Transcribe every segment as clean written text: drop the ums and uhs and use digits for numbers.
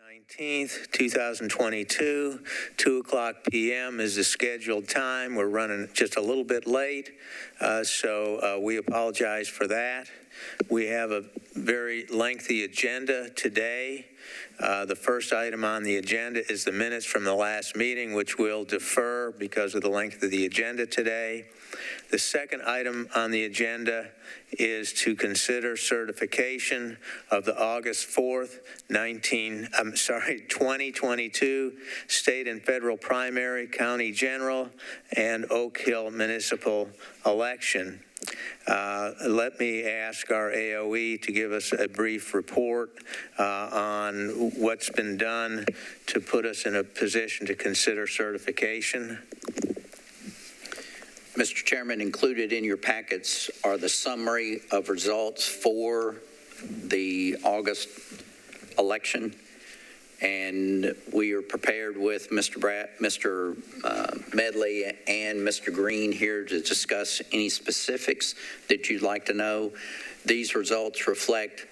19th, 2022, 2:00 p.m. is the scheduled time. We're running just a little bit late, so we apologize for that. We have a very lengthy agenda today. The first item on the agenda is the minutes from the last meeting, which we'll defer because of the length of the agenda today. The second item on the agenda is to consider certification of the August 4th, 2022 state and federal primary, county general, and Oak Hill municipal election. Let me ask our AOE to give us a brief report on what's been done to put us in a position to consider certification. Mr. Chairman, included in your packets are the summary of results for the August election, and we are prepared with Mr. Medley and Mr. Green here to discuss any specifics that you'd like to know. These results reflect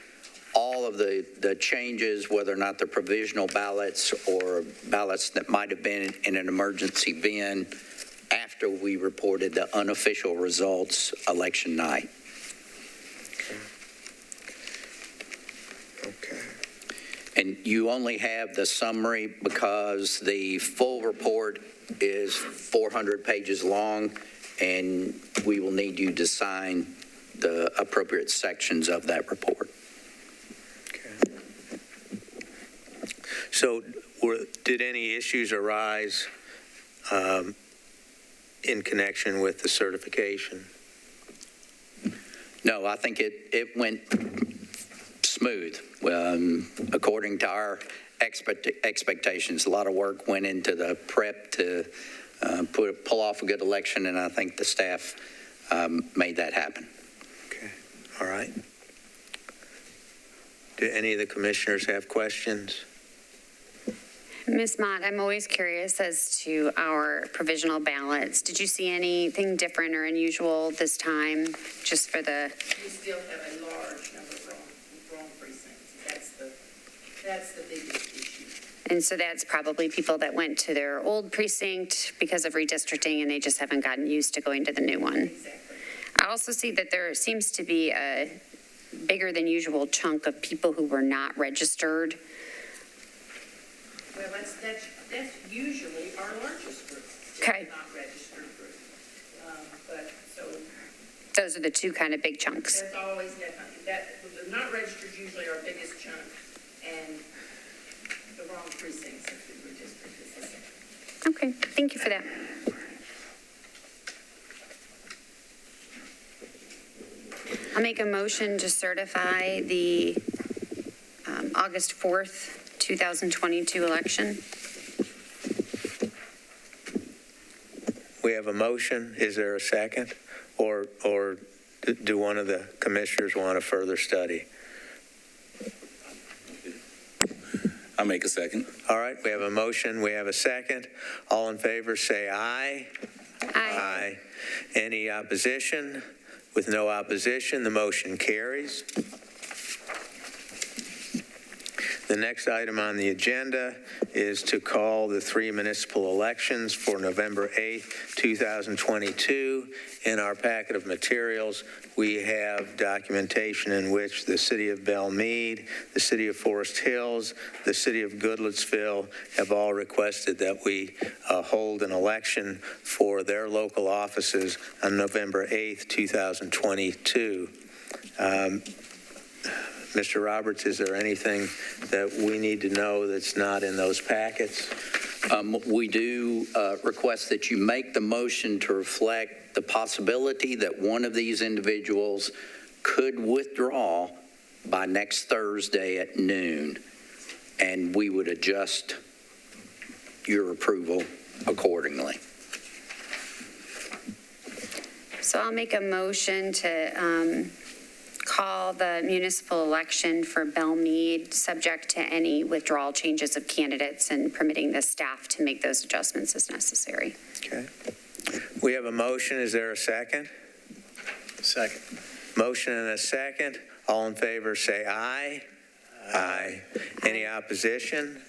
all of the changes, whether or not they're provisional ballots or ballots that might have been in an emergency bin after we reported the unofficial results election night. Okay. And you only have the summary because the full report is 400 pages long, and we will need you to sign the appropriate sections of that report. Okay. So did any issues arise in connection with the certification? No, I think it went smooth. According to our expectations, a lot of work went into the prep to pull off a good election, and I think the staff made that happen. Okay, all right. Do any of the commissioners have questions? Ms. Mott, I'm always curious as to our provisional ballots. Did you see anything different or unusual this time, just for the... We still have a large number of wrong precincts. That's the biggest issue. And so that's probably people that went to their old precinct because of redistricting, and they just haven't gotten used to going to the new one. Exactly. I also see that there seems to be a bigger than usual chunk of people who were not registered. Well, that's usually our largest group. Okay. Not registered group. But so Those are the two kind of big chunks. that's always definitely the not registered usually our biggest chunk, and the wrong precincts if we redistrict is the second. Okay, thank you for that. I'll make a motion to certify the August 4th, 2022 election. We have a motion. Is there a second? Or do one of the commissioners want a further study? I'll make a second. All right, we have a motion. We have a second. All in favor, say aye. Aye. Any opposition? With no opposition, the motion carries. The next item on the agenda is to call the three municipal elections for November 8th, 2022. In our packet of materials, we have documentation in which the City of Belle Meade, the City of Forest Hills, the City of Goodlettsville have all requested that we hold an election for their local offices on November 8th, 2022. Mr. Roberts, is there anything that we need to know that's not in those packets? We do request that you make the motion to reflect the possibility that one of these individuals could withdraw by next Thursday at noon, and we would adjust your approval accordingly. So I'll make a motion to call the municipal election for Belle Meade, subject to any withdrawal changes of candidates and permitting the staff to make those adjustments as necessary. Okay. We have a motion. Is there a second? Second. Motion and a second. All in favor, say aye. Aye. Any opposition?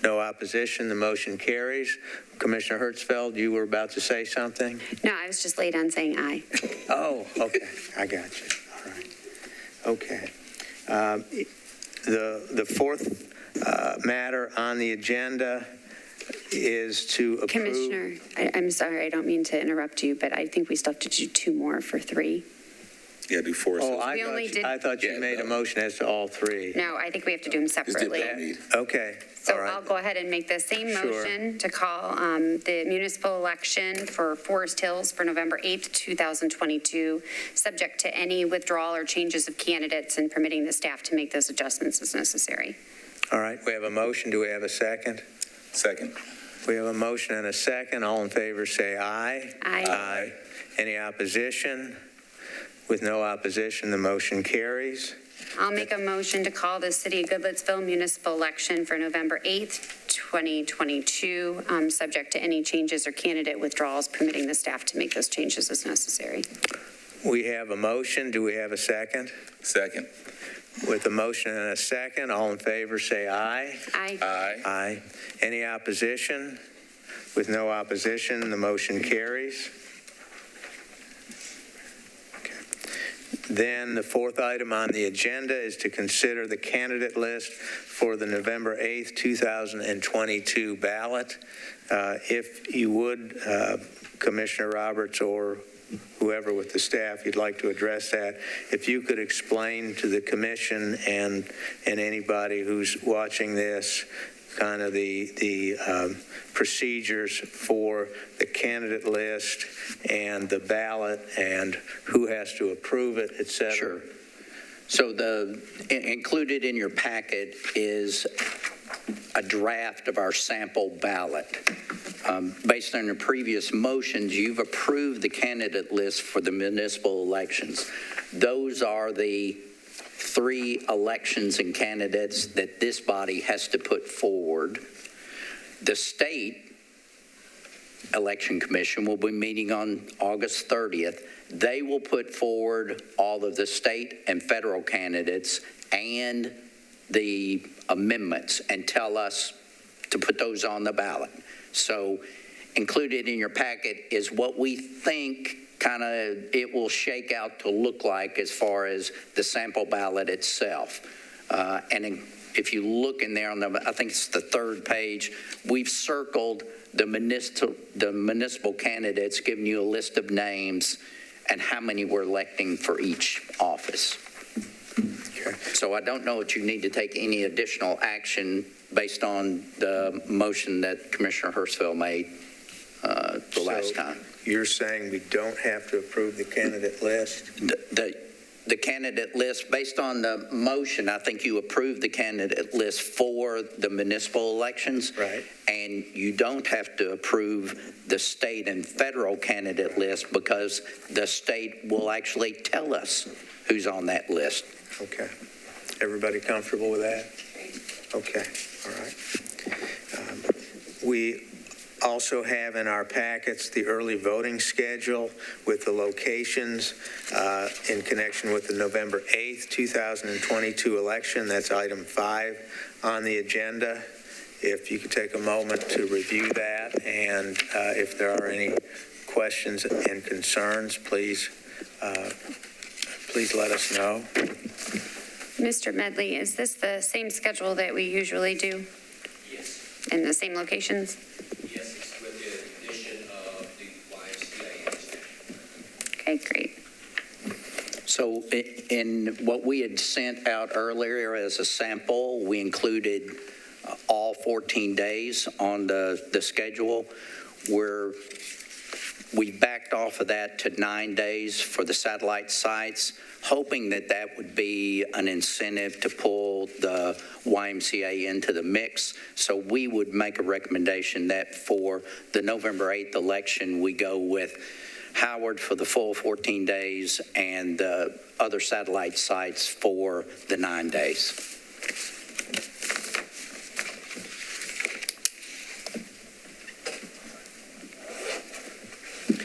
No opposition, the motion carries. Commissioner Hertzfeld, you were about to say something? No, I was just late on saying aye. Oh, okay, I got you. All right. Okay. The fourth matter on the agenda is to approve. Commissioner, I'm sorry, I don't mean to interrupt you, but I think we still have to do 2 more for 3. Yeah, do 4. Oh, We only did- I thought you Yeah, made a no. motion as to all 3. No, I think we have to do them Just did separately. Bellmead. Okay, So all right. I'll go ahead and make the same Sure. motion to call the municipal election for Forest Hills for November 8th, 2022, subject to any withdrawal or changes of candidates and permitting the staff to make those adjustments as necessary. All right, we have a motion. Do we have a second? Second. We have a motion and a second. All in favor, say aye. Aye. Aye. Any opposition? With no opposition, the motion carries. I'll make a motion to call the City of Goodlettsville municipal election for November 8th, 2022, subject to any changes or candidate withdrawals, permitting the staff to make those changes as necessary. We have a motion. Do we have a second? Second. With a motion and a second, all in favor, say aye. Aye. Aye. Aye. Any opposition? With no opposition, the motion carries. Then the fourth item on the agenda is to consider the candidate list for the November 8th, 2022 ballot. If you would, Commissioner Roberts or whoever with the staff, you'd like to address that. If you could explain to the commission and anybody who's watching this, kind of the procedures for the candidate list and the ballot and who has to approve it, et cetera. Sure. So included in your packet is a draft of our sample ballot. Based on your previous motions, you've approved the candidate list for the municipal elections. Those are the 3 elections and candidates that this body has to put forward. The state election commission will be meeting on August 30th. They will put forward all of the state and federal candidates and the amendments and tell us to put those on the ballot. So included in your packet is what we think kind of it will shake out to look like as far as the sample ballot itself. If you look in there on the, I think it's the 3rd page, we've circled the municipal candidates, giving you a list of names and how many we're electing for each office. Okay. So I don't know if you need to take any additional action based on the motion that Commissioner Hertzfeld made the last time. You're saying we don't have to approve the candidate list? The candidate list, based on the motion, I think you approved the candidate list for the municipal elections. Right. And you don't have to approve the state and federal candidate list because the state will actually tell us who's on that list. Okay. Everybody comfortable with that? Okay. All right. We also have in our packets the early voting schedule with the locations in connection with the November 8th, 2022 election. That's item 5 on the agenda. If you could take a moment to review that, and if there are any questions and concerns, please let us know. Mr. Medley, is this the same schedule that we usually do? Yes. In the same locations? Yes, it's with the addition of the YMCA. Okay, great. So in what we had sent out earlier as a sample, we included all 14 days on the schedule. We backed off of that to 9 days for the satellite sites, hoping that that would be an incentive to pull the YMCA into the mix. So we would make a recommendation that for the November 8th election, we go with Howard for the full 14 days and the other satellite sites for the 9 days.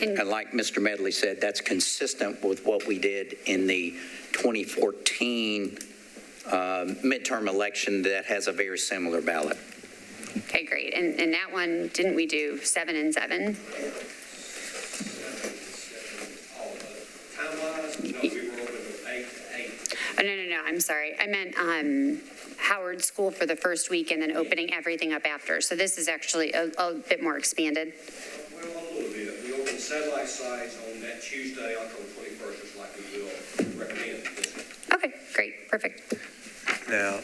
And like Mr. Medley said, that's consistent with what we did in the 2014 midterm election that has a very similar ballot. Okay, great. And that one, didn't we do 7 and 7? Time-wise, no, we were open from 8 to 8. Oh, no, I'm sorry. I meant Howard School for the first week and then opening everything up after. So this is actually a bit more expanded. Well, a little bit. We opened satellite sites on that Tuesday, October 21st, just like we will recommend. Okay, great, perfect. Now,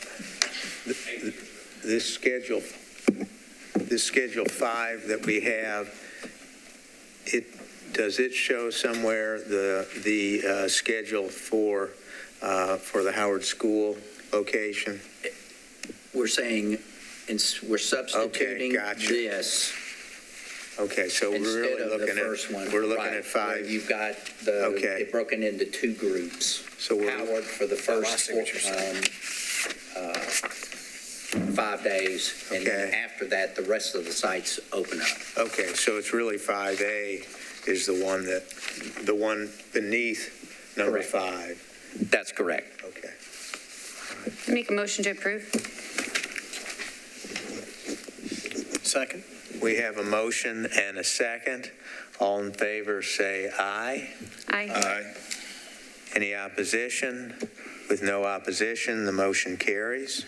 this schedule 5 that we have, does it show somewhere the schedule for the Howard School location? We're saying, we're substituting gotcha. this Okay, so we're instead really of the looking first one. we're looking Right, at where 5. You've got Okay. it broken into 2 groups. So we're- Howard for the first 5 days, and then Okay. after that, the rest of the sites open up. Okay, so it's really 5A is the one beneath number Correct. 5. That's correct. Okay. I make a motion to approve. Second. We have a motion and a second. All in favor, say aye. Aye. Aye. Any opposition? With no opposition, the motion carries.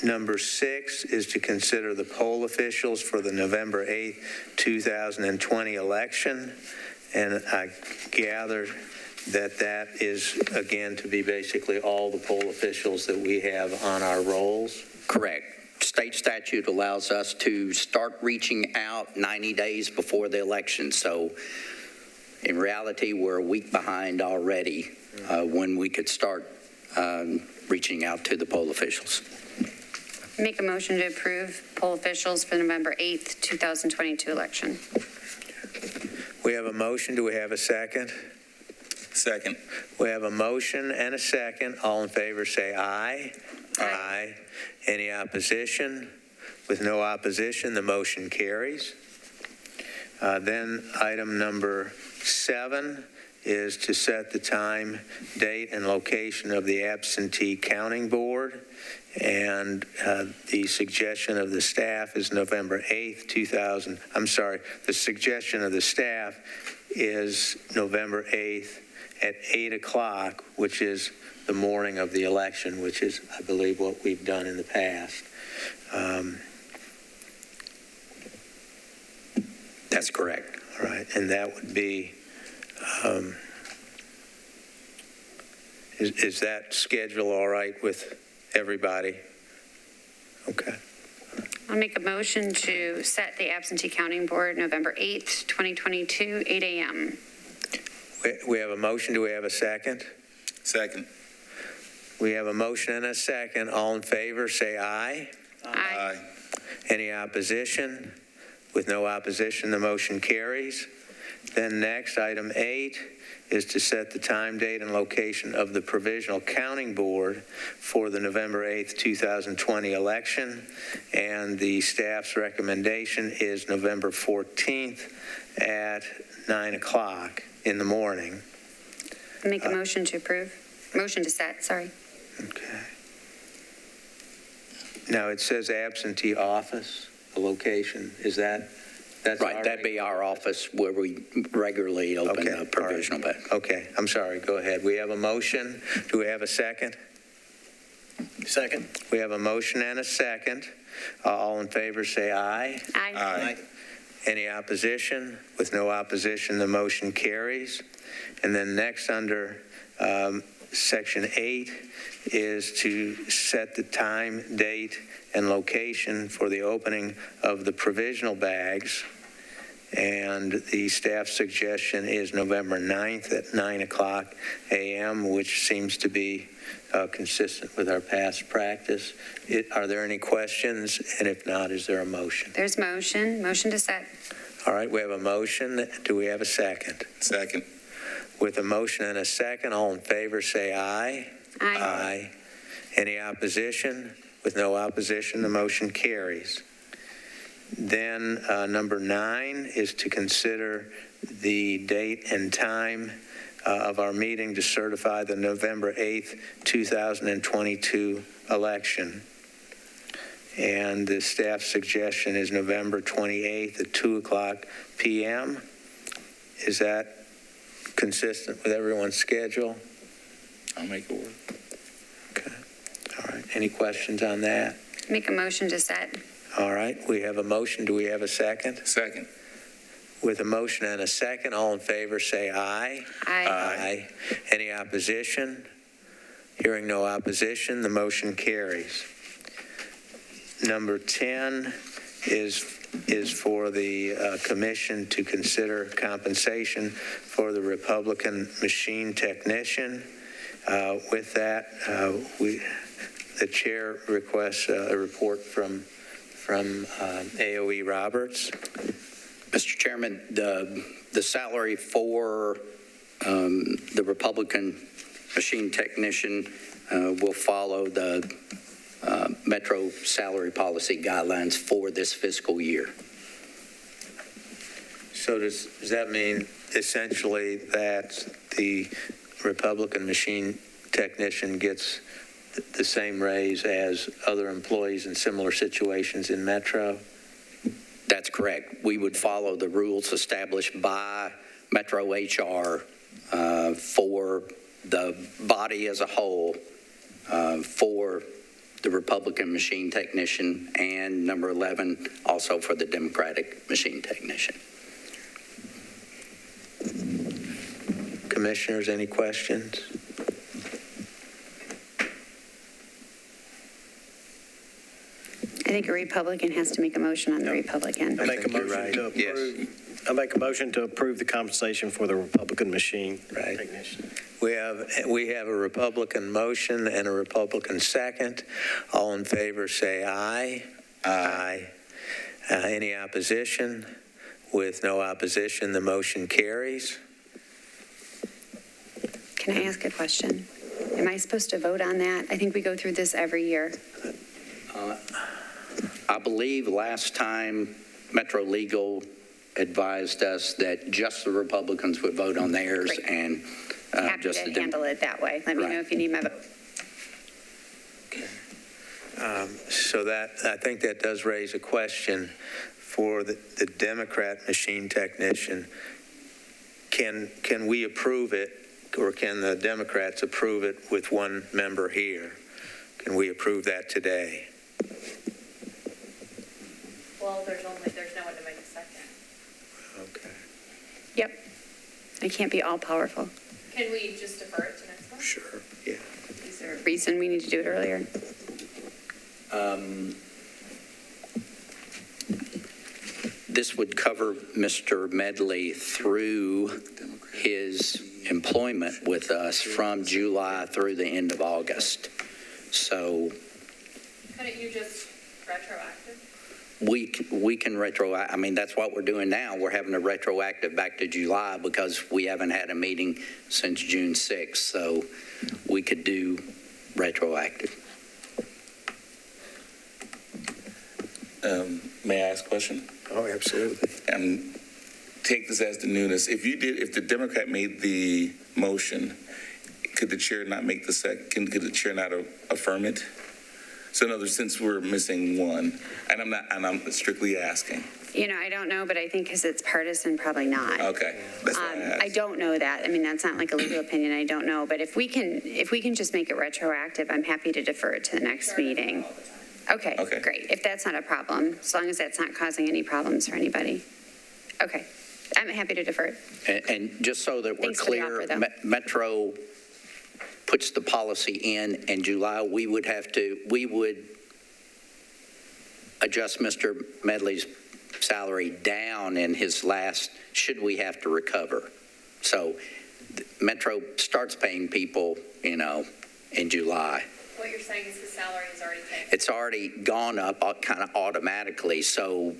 Number 6 is to consider the poll officials for the November 8th, 2020 election. And I gather that is, again, to be basically all the poll officials that we have on our rolls. Correct. State statute allows us to start reaching out 90 days before the election. So in reality, we're a week behind already when we could start reaching out to the poll officials. Make a motion to approve poll officials for November 8th, 2022 election. We have a motion. Do we have a second? Second. We have a motion and a second. All in favor, say aye. Aye. Any opposition? With no opposition, the motion carries. Then item number 7 is to set the time, date, and location of the absentee counting board. And the suggestion of the staff is November 8th, the suggestion of the staff is November 8th at 8 o'clock, which is the morning of the election, which is, I believe, what we've done in the past. That's correct. All right, and that would be, is that schedule all right with everybody? Okay. I'll make a motion to set the absentee counting board November 8th, 2022, 8 a.m. We have a motion. Do we have a second? Second. We have a motion and a second. All in favor, say aye. Aye. Any opposition? With no opposition, the motion carries. Then next, item 8 is to set the time, date, and location of the Provisional Counting Board for the November 8th, 2020 election. And the staff's recommendation is November 14th at 9 o'clock in the morning. Make a motion to approve. Motion to set, sorry. Okay. Now, it says absentee office, the location. Is that's Right, that'd be our office where we regularly open Okay, a provisional bed. Okay, I'm sorry, go ahead. We have a motion. Do we have a second? Second. We have a motion and a second. All in favor, say aye. Aye. Aye. Any opposition? With no opposition, the motion carries. And then next, under Section 8, is to set the time, date, and location for the opening of the provisional bags. And the staff suggestion is November 9th at 9 o'clock a.m., which seems to be consistent with our past practice. Are there any questions? And if not, is there a motion? There's motion. Motion to set. All right, we have a motion. Do we have a second? Second. With a motion and a second, all in favor say aye. Aye. Aye. Any opposition? With no opposition, the motion carries. Then number 9 is to consider the date and time of our meeting to certify the November 8th, 2022 election. And the staff suggestion is November 28th at 2:00 p.m. Is that consistent with everyone's schedule? I'll make it work. Okay. All right. Any questions on that? Make a motion to set. All right. We have a motion. Do we have a second? Second. With a motion and a second, all in favor say aye. Aye. Aye. Any opposition? Hearing no opposition, the motion carries. Number 10 is for the commission to consider compensation for the Republican machine technician. With that, the chair requests a report from AOE Roberts. Mr. Chairman, the salary for the Republican machine technician will follow the Metro salary policy guidelines for this fiscal year. So does that mean essentially that the Republican machine technician gets the same raise as other employees in similar situations in Metro? That's correct. We would follow the rules established by Metro HR for the body as a whole for the Republican machine technician, and number 11 also for the Democratic machine technician. Commissioners, any questions? I think a Republican has to make a motion on the Republican. I make a think you're motion right. to Yes. approve. I make a motion to approve the compensation for the Republican machine Right. technician. We have a Republican motion and a Republican second. All in favor say aye. Aye. Any opposition? With no opposition, the motion carries. Can I ask a question? Am I supposed to vote on that? I think we go through this every year. I believe last time Metro Legal advised us that just the Republicans would vote on theirs. Great. And Happy just to the handle it that way. Let me Right. know if you need my vote. So that, I think that does raise a question for the Democrat machine technician. Can we approve it, or can the Democrats approve it with one member here? Can we approve that today? Well, there's no one to make a second. Okay. Yep. I can't be all powerful. Can we just defer it to next month? Sure, yeah. Is there a reason we need to do it earlier? This would cover Mr. Medley through his employment with us from July through the end of August. So Couldn't you just retroactive? we can I mean, that's what we're doing now. We're having a retroactive back to July because we haven't had a meeting since June 6th. So we could do retroactive. May I ask a question? Oh, absolutely. Take this as the newness. If the Democrat made the motion, could the chair not make the second? Could the chair not affirm it? So in other words, since we're missing one, and I'm strictly asking. You know, I don't know, but I think because it's partisan, probably not. Okay. That's why I asked. I don't know that. I mean, that's not like a legal opinion. I don't know. But if we can just make it retroactive, I'm happy to defer it to the next meeting. Okay, Okay. great. If that's not a problem, as long as that's not causing any problems for anybody. Okay, I'm happy to defer it. And just so that we're Thanks for the clear, offer, though. Metro puts the policy in July. We would adjust Mr. Medley's salary down in his last, should we have to recover. So Metro starts paying people, in July. What you're saying is the salary is already paid. It's already gone up kind of automatically. So,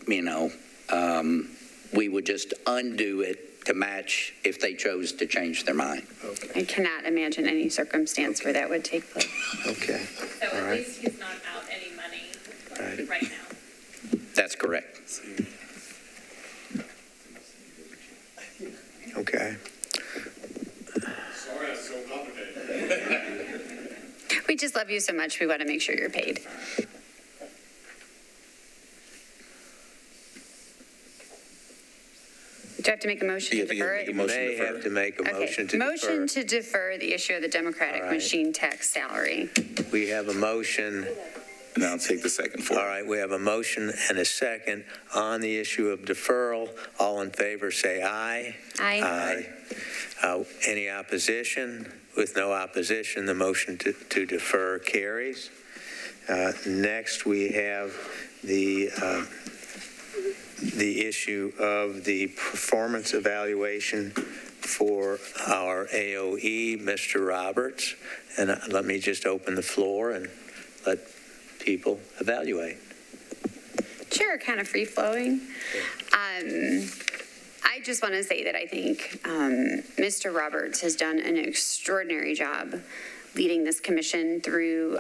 we would just undo it to match if they chose to change their mind. I cannot imagine any circumstance where that would take place. Okay. So All at right. least he's not out any money right now. That's correct. Okay. We just love you so much. We want to make sure you're paid. Do I have to make a motion to defer it? You may have to make a motion to defer. Motion to defer the issue of the Democratic All right. machine tax salary. We have a motion. And I'll take the second for it. All right, we have a motion and a second on the issue of deferral. All in favor, say aye. Aye. Any opposition? With no opposition, the motion to defer carries. Next, we have the issue of the performance evaluation for our AOE, Mr. Roberts. And let me just open the floor and let people evaluate. Sure, kind of free-flowing. I just want to say that I think Mr. Roberts has done an extraordinary job leading this commission through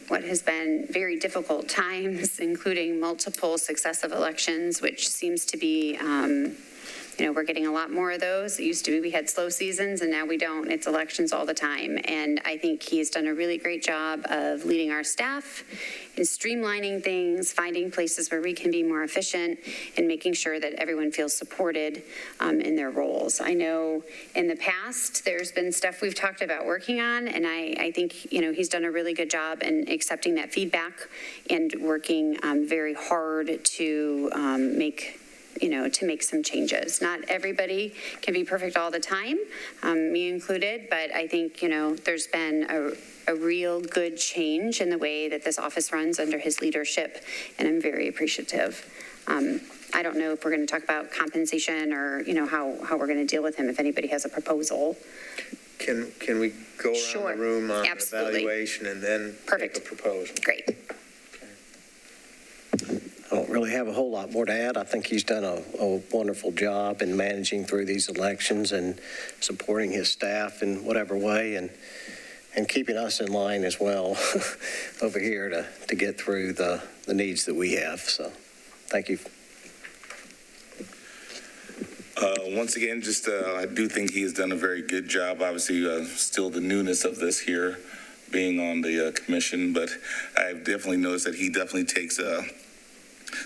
what has been very difficult times, including multiple successive elections, which seems to be, we're getting a lot more of those. It used to be we had slow seasons, and now we don't. It's elections all the time. And I think he's done a really great job of leading our staff in streamlining things, finding places where we can be more efficient, and making sure that everyone feels supported in their roles. I know in the past, there's been stuff we've talked about working on, and I think, he's done a really good job in accepting that feedback and working very hard to make some changes. Not everybody can be perfect all the time, me included, but I think, there's been a real good change in the way that this office runs under his leadership, and I'm very appreciative. I don't know if we're going to talk about compensation or, how we're going to deal with him if anybody has a proposal. Can we go around Sure. the room on Absolutely. evaluation and then Perfect. take a proposal? Great. I don't really have a whole lot more to add. I think he's done a wonderful job in managing through these elections and supporting his staff in whatever way and keeping us in line as well over here to get through the needs that we have. So thank you. Once again, I do think he has done a very good job. Obviously, still the newness of this here being on the commission, but I've definitely noticed that he definitely takes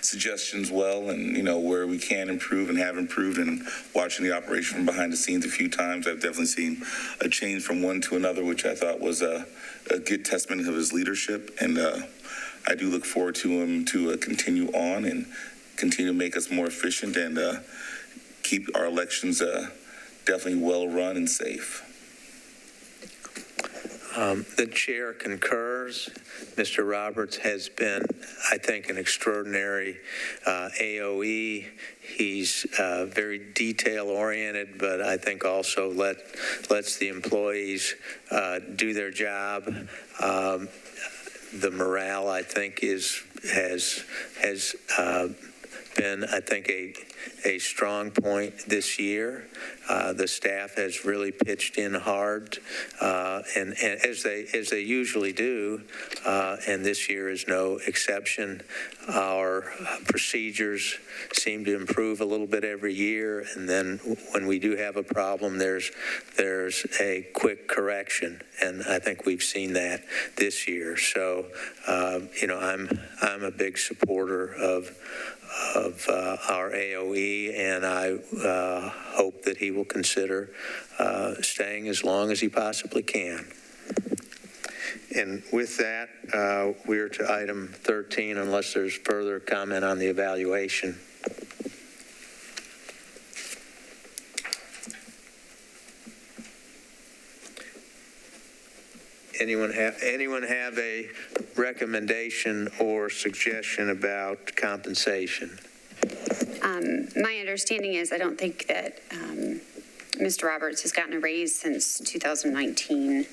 suggestions well, and where we can improve and have improved, and watching the operation from behind the scenes a few times, I've definitely seen a change from one to another, which I thought was a good testament of his leadership. And I do look forward to him to continue on and continue to make us more efficient and keep our elections definitely well run and safe. The chair concurs. Mr. Roberts has been, I think, an extraordinary AOE. He's very detail-oriented, but I think also lets the employees do their job. The morale, I think, has been, I think, a strong point this year. The staff has really pitched in hard, and as they usually do, and this year is no exception. Our procedures seem to improve a little bit every year, and then when we do have a problem, there's a quick correction, and I think we've seen that this year. So, I'm a big supporter of our AOE, and I hope that he will consider staying as long as he possibly can. And with that, we're to item 13, unless there's further comment on the evaluation. Anyone have a recommendation or suggestion about compensation? My understanding is I don't think that Mr. Roberts has gotten a raise since 2019.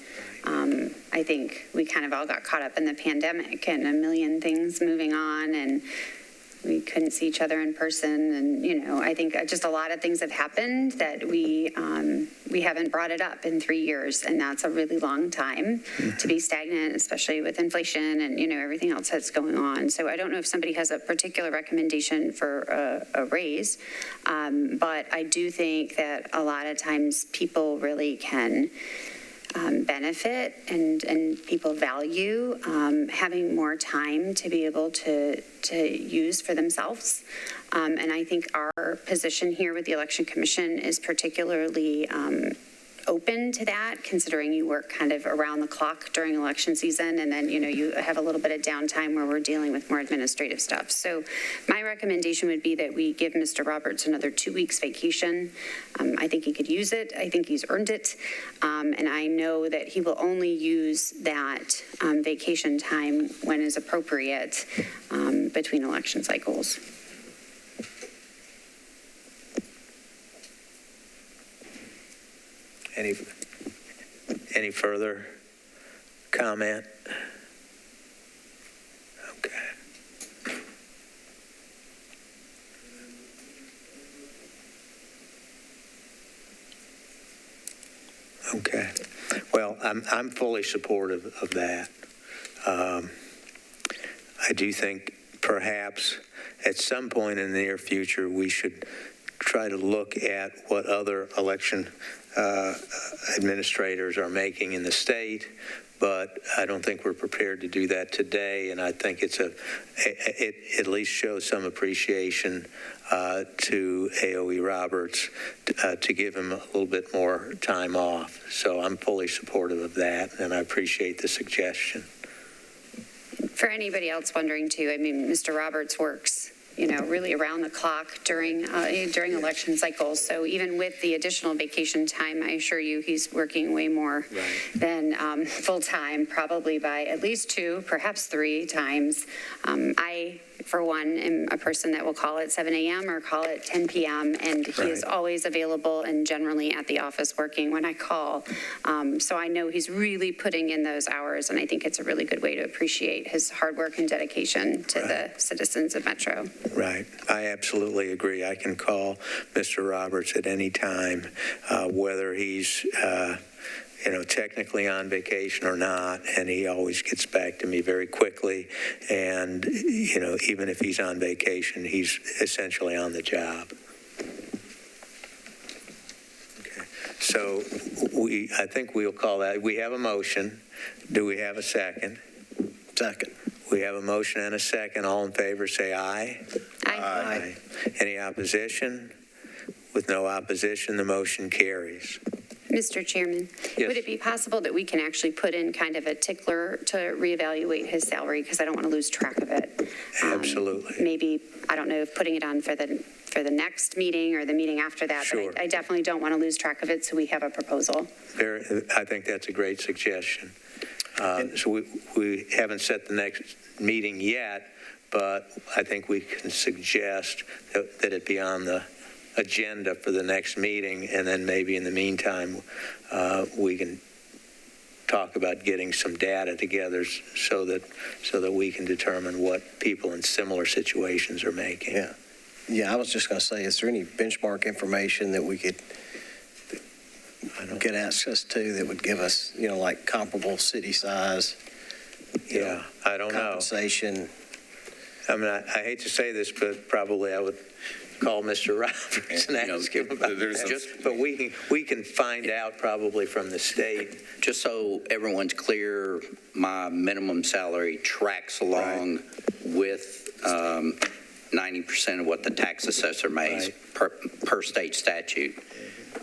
I think we kind of all got caught up in the pandemic and a million things moving on, and we couldn't see each other in person. And, I think just a lot of things have happened that we haven't brought it up in 3 years. And that's a really long time to be stagnant, especially with inflation and, everything else that's going on. So I don't know if somebody has a particular recommendation for a raise. But I do think that a lot of times people really can benefit and people value having more time to be able to use for themselves. And I think our position here with the Election Commission is particularly open to that, considering you work kind of around the clock during election season, and then, you have a little bit of downtime where we're dealing with more administrative stuff. So my recommendation would be that we give Mr. Roberts another 2 weeks vacation. I think he could use it. I think he's earned it. And I know that he will only use that vacation time when is appropriate between election cycles. Any further comment? Okay. Okay. Well, I'm fully supportive of that. I do think perhaps at some point in the near future we should try to look at what other election administrators are making in the state, but I don't think we're prepared to do that today, and I think it at least shows some appreciation to AOE Roberts to give him a little bit more time off. So I'm fully supportive of that, and I appreciate the suggestion. For anybody else wondering too, I mean, Mr. Roberts works really around the clock during election cycles. So even with the additional vacation time, I assure you he's working way more than full time, probably by at least 2, perhaps 3 times. I, for one, am a person that will call at 7 a.m. or call at 10 p.m. and he is always available and generally at the office working when I call. So I know he's really putting in those hours, and I think it's a really good way to appreciate his hard work and dedication to the citizens of Metro. Right. I absolutely agree. I can call Mr. Roberts at any time, whether he's, technically on vacation or not, and he always gets back to me very quickly. And, even if he's on vacation, he's essentially on the job. Okay. So I think we'll call that. We have a motion. Do we have a second? Second. We have a motion and a second. All in favor, say aye. Aye. Any opposition? With no opposition, the motion carries. Mr. Chairman, Yes. Would it be possible that we can actually put in kind of a tickler to reevaluate his salary, because I don't want to lose track of it? Absolutely. Maybe, I don't know, if putting it on for the next meeting or the meeting after that. Sure. But I definitely don't want to lose track of it, so we have a proposal. I think that's a great suggestion. So we haven't set the next meeting yet, but I think we can suggest that it be on the agenda for the next meeting, and then maybe in the meantime, we can talk about getting some data together so that we can determine what people in similar situations are making. Yeah, I was just going to say, is there any benchmark information that we could get access to that would give us, like comparable city size? I don't know. Compensation. I mean, I hate to say this, but probably I would call Mr. Roberts and ask him about that. But we can find out probably from the state. Just so everyone's clear, my minimum salary tracks along with 90% of what the tax assessor makes per state statute.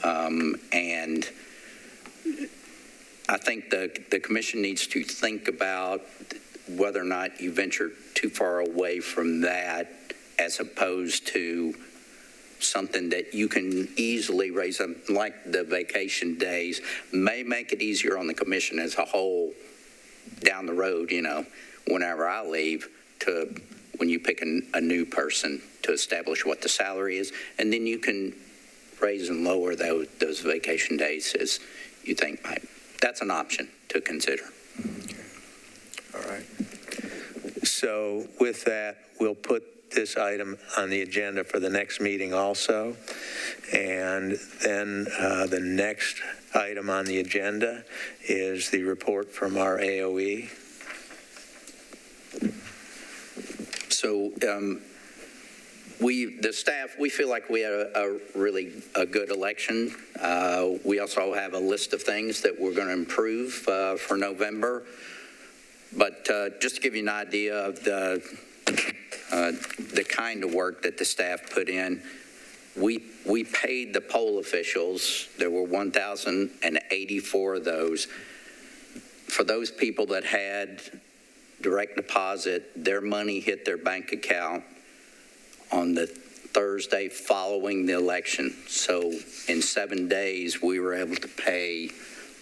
And I think the commission needs to think about whether or not you venture too far away from that, as opposed to something that you can easily raise up, like the vacation days, may make it easier on the commission as a whole down the road, whenever I leave, to when you pick a new person to establish what the salary is, and then you can raise and lower those vacation days as you think might. That's an option to consider. All right. So with that, we'll put this item on the agenda for the next meeting also. And then the next item on the agenda is the report from our AOE. So The staff, we feel like we had a really good election. We also have a list of things that we're going to improve for November. But just to give you an idea of the kind of work that the staff put in, we paid the poll officials. There were 1,084 of those. For those people that had direct deposit, their money hit their bank account on the Thursday following the election. So in 7 days, we were able to pay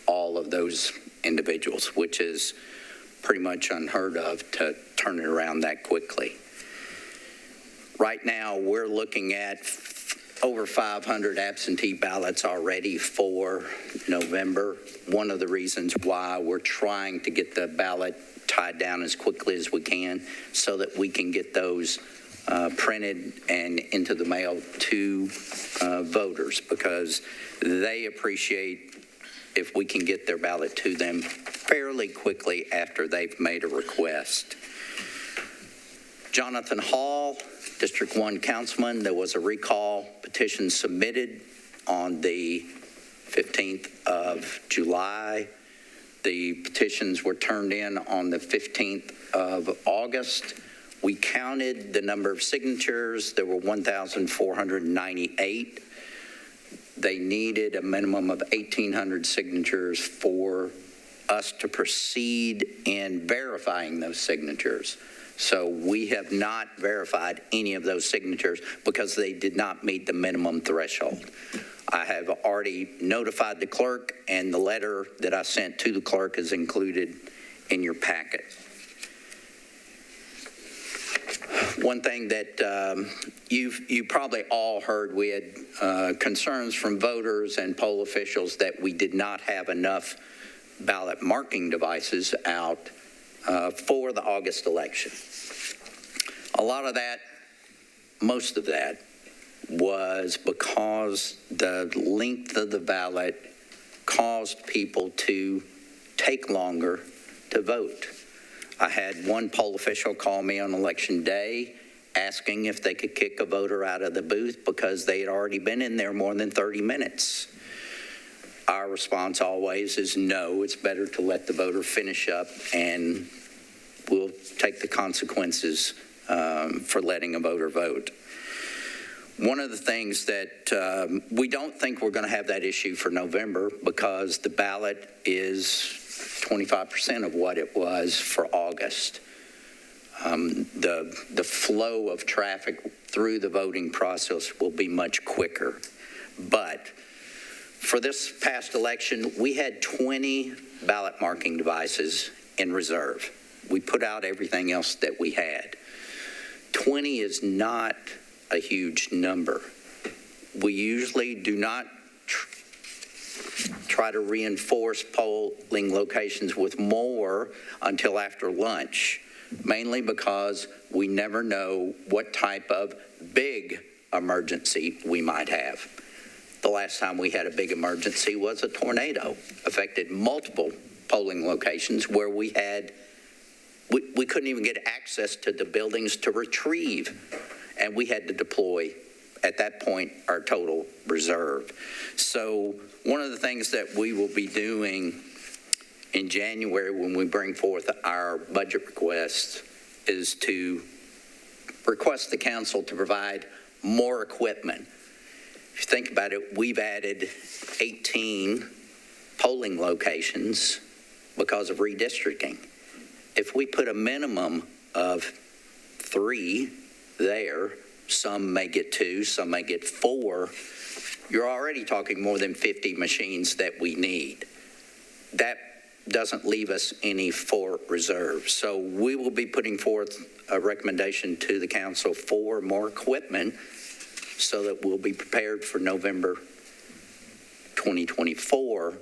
all of those individuals, which is pretty much unheard of to turn it around that quickly. Right now, we're looking at over 500 absentee ballots already for November. One of the reasons why we're trying to get the ballot tied down as quickly as we can so that we can get those printed and into the mail to voters, because they appreciate if we can get their ballot to them fairly quickly after they've made a request. Jonathan Hall, District 1 Councilman, there was a recall petition submitted on the 15th of July. The petitions were turned in on the 15th of August. We counted the number of signatures. There were 1,498. They needed a minimum of 1,800 signatures for us to proceed in verifying those signatures. So we have not verified any of those signatures because they did not meet the minimum threshold. I have already notified the clerk, and the letter that I sent to the clerk is included in your packet. One thing that you probably all heard, we had concerns from voters and poll officials that we did not have enough ballot marking devices out for the August election. A lot of that, most of that, was because the length of the ballot caused people to take longer to vote. I had one poll official call me on election day asking if they could kick a voter out of the booth because they had already been in there more than 30 minutes. Our response always is no, it's better to let the voter finish up, and we'll take the consequences for letting a voter vote. One of the things that we don't think we're going to have that issue for November because the ballot is 25% of what it was for August. The flow of traffic through the voting process will be much quicker. But for this past election, we had 20 ballot marking devices in reserve. We put out everything else that we had. 20 is not a huge number. We usually do not try to reinforce polling locations with more until after lunch, mainly because we never know what type of big emergency we might have. The last time we had a big emergency was a tornado, affected multiple polling locations where we couldn't even get access to the buildings to retrieve, and we had to deploy at that point our total reserve. So one of the things that we will be doing in January when we bring forth our budget request is to request the council to provide more equipment. If you think about it, we've added 18 polling locations because of redistricting. If we put a minimum of 3 there, some may get 2, some may get 4, you're already talking more than 50 machines that we need. That doesn't leave us any for reserve. So we will be putting forth a recommendation to the council for more equipment so that we'll be prepared for November 2024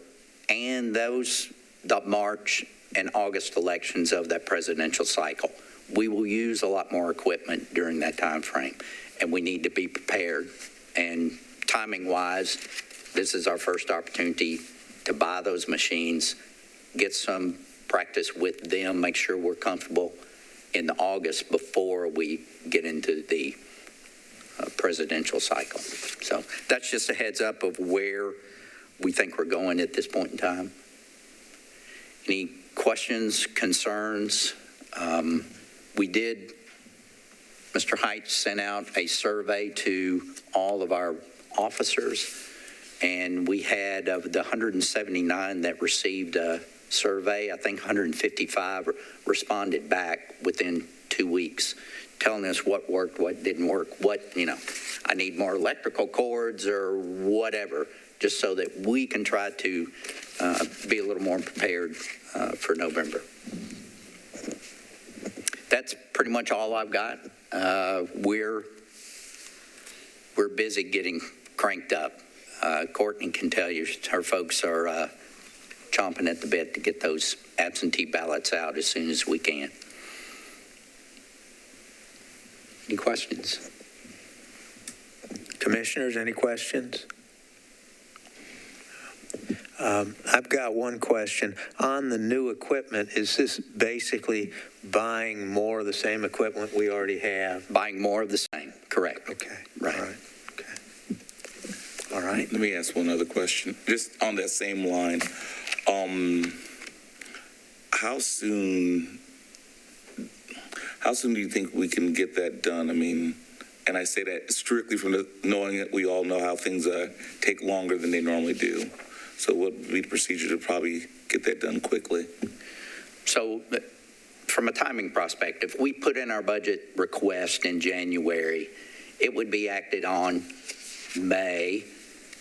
and the March and August elections of that presidential cycle. We will use a lot more equipment during that time frame, and we need to be prepared. And timing-wise, this is our first opportunity to buy those machines, get some practice with them, make sure we're comfortable in August before we get into the presidential cycle. So that's just a heads up of where we think we're going at this point in time. Any questions, concerns? Mr. Height sent out a survey to all of our officers, and we had, of the 179 that received a survey, I think 155 responded back within 2 weeks, telling us what worked, what didn't work, I need more electrical cords or whatever, just so that we can try to be a little more prepared for November. That's pretty much all I've got. We're busy getting cranked up. Courtney can tell you her folks are chomping at the bit to get those absentee ballots out as soon as we can. Any questions? Commissioners, any questions? I've got one question. On the new equipment, is this basically buying more of the same equipment we already have? Buying more of the same, correct. Okay. Right. All right. Okay. All right. Let me ask one other question, just on that same line. How soon do you think we can get that done? I mean, and I say that strictly from knowing that we all know how things take longer than they normally do. So what would be the procedure to probably get that done quickly? So from a timing perspective, we put in our budget request in January. It would be acted on May.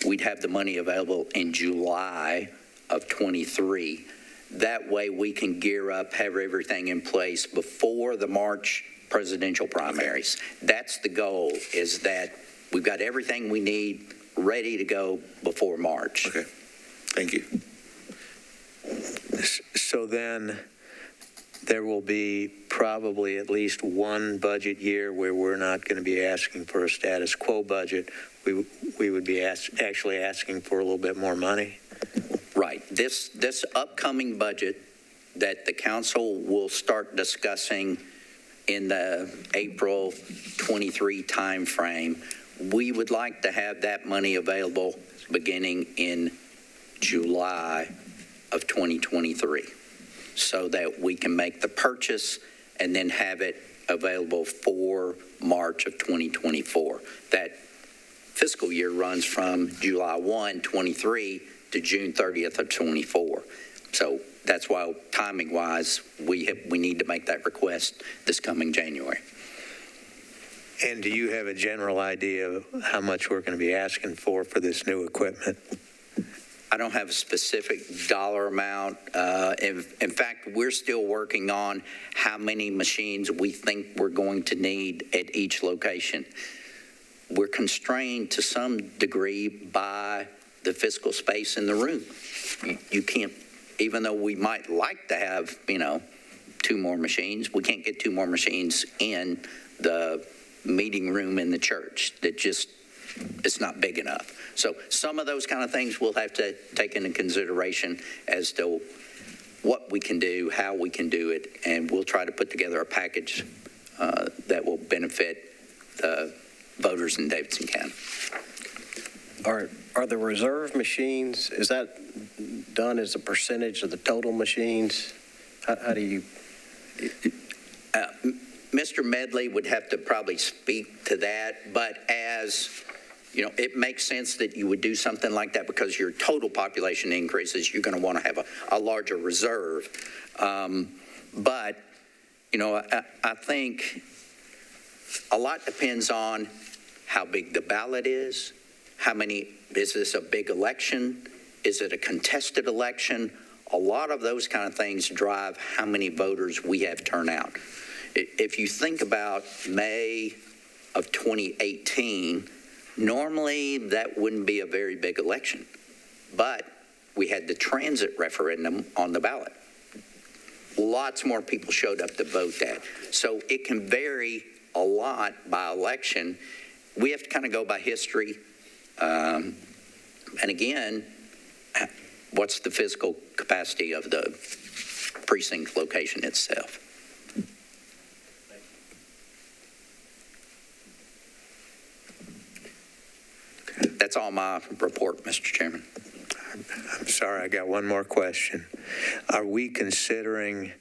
We'd have the money available in July of 23. That way we can gear up, have everything in place before the March presidential primaries. Okay. That's the goal, is that we've got everything we need ready to go before March. Okay. Thank you. So then there will be probably at least one budget year where we're not going to be asking for a status quo budget. We would be actually asking for a little bit more money. Right. This upcoming budget that the council will start discussing in the April 23 timeframe, we would like to have that money available beginning in July of 2023, so that we can make the purchase and then have it available for March of 2024. That fiscal year runs from July 1, 23 to June 30th of 24. So that's why, timing-wise, we need to make that request this coming January. And do you have a general idea of how much we're going to be asking for this new equipment? I don't have a specific dollar amount. In fact, we're still working on how many machines we think we're going to need at each location. We're constrained to some degree by the physical space in the room. You can't, even though we might like to have, 2 more machines, we can't get 2 more machines in the meeting room in the church. It's not big enough. So some of those kind of things we'll have to take into consideration as to what we can do, how we can do it, and we'll try to put together a package that will benefit the voters in Davidson County. Are the reserve machines, is that done as a percentage of the total machines? How do you? Mr. Medley would have to probably speak to that, but as it makes sense that you would do something like that because your total population increases. You're going to want to have a larger reserve. But, I think a lot depends on how big the ballot is, is this a big election? Is it a contested election? A lot of those kind of things drive how many voters we have turn out. If you think about May of 2018, normally that wouldn't be a very big election, but we had the transit referendum on the ballot. Lots more people showed up to vote that. So it can vary a lot by election. We have to kind of go by history. And again, what's the physical capacity of the precinct location itself? That's all my report, Mr. Chairman. I'm sorry, I got one more question. Are we considering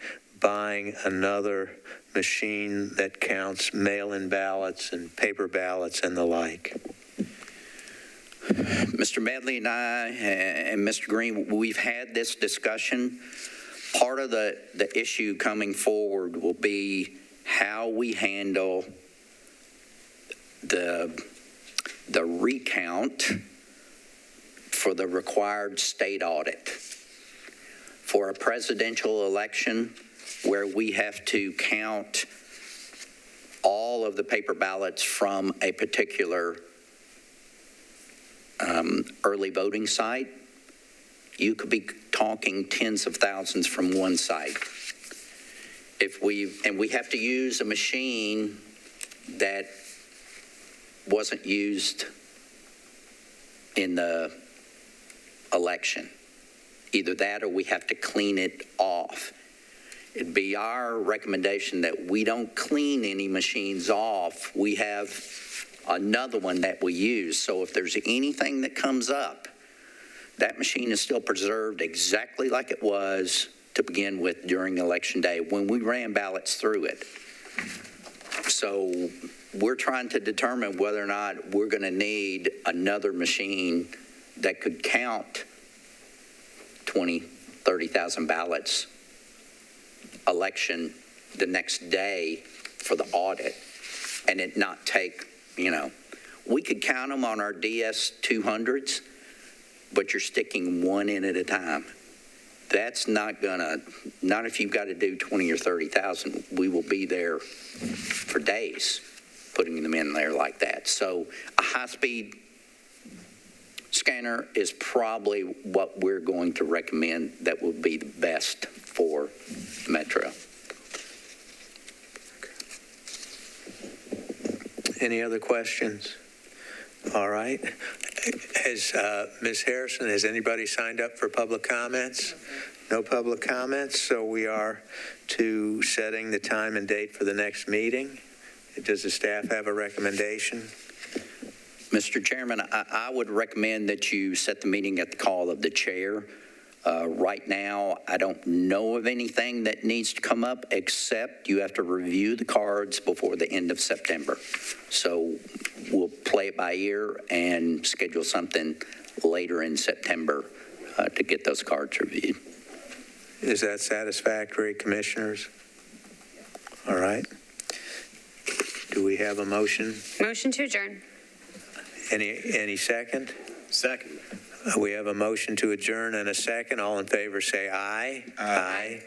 buying another machine that counts mail-in ballots and paper ballots and the like? Mr. Medley and I and Mr. Green, we've had this discussion. Part of the issue coming forward will be how we handle the recount for the required state audit. For a presidential election where we have to count all of the paper ballots from a particular early voting site, you could be talking tens of thousands from one site. And we have to use a machine that wasn't used in the election. Either that or we have to clean it off. It'd be our recommendation that we don't clean any machines off. We have another one that we use. So if there's anything that comes up, that machine is still preserved exactly like it was to begin with during Election Day when we ran ballots through it. So we're trying to determine whether or not we're going to need another machine that could count 20, 30,000 ballots election the next day for the audit and it not take, we could count them on our DS200s, but you're sticking one in at a time. That's not if you've got to do 20 or 30,000, we will be there for days putting them in there like that. So a high-speed scanner is probably what we're going to recommend that will be the best for Metro. Any other questions? All right. Ms. Harrison, has anybody signed up for public comments? No public comments, so we are to setting the time and date for the next meeting. Does the staff have a recommendation? Mr. Chairman, I would recommend that you set the meeting at the call of the chair. Right now, I don't know of anything that needs to come up except you have to review the cards before the end of September. So we'll play it by ear and schedule something later in September to get those cards reviewed. Is that satisfactory, commissioners? All right. Do we have a motion? Motion to adjourn. Any second? Second. We have a motion to adjourn and a second. All in favor say aye. Aye.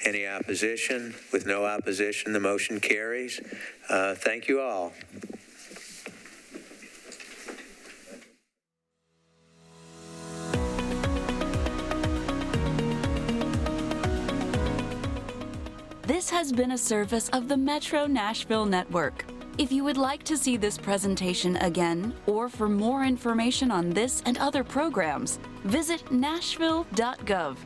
Any opposition? With no opposition, the motion carries. Thank you all. This has been a service of the Metro Nashville Network. If you would like to see this presentation again, or for more information on this and other programs, visit nashville.gov.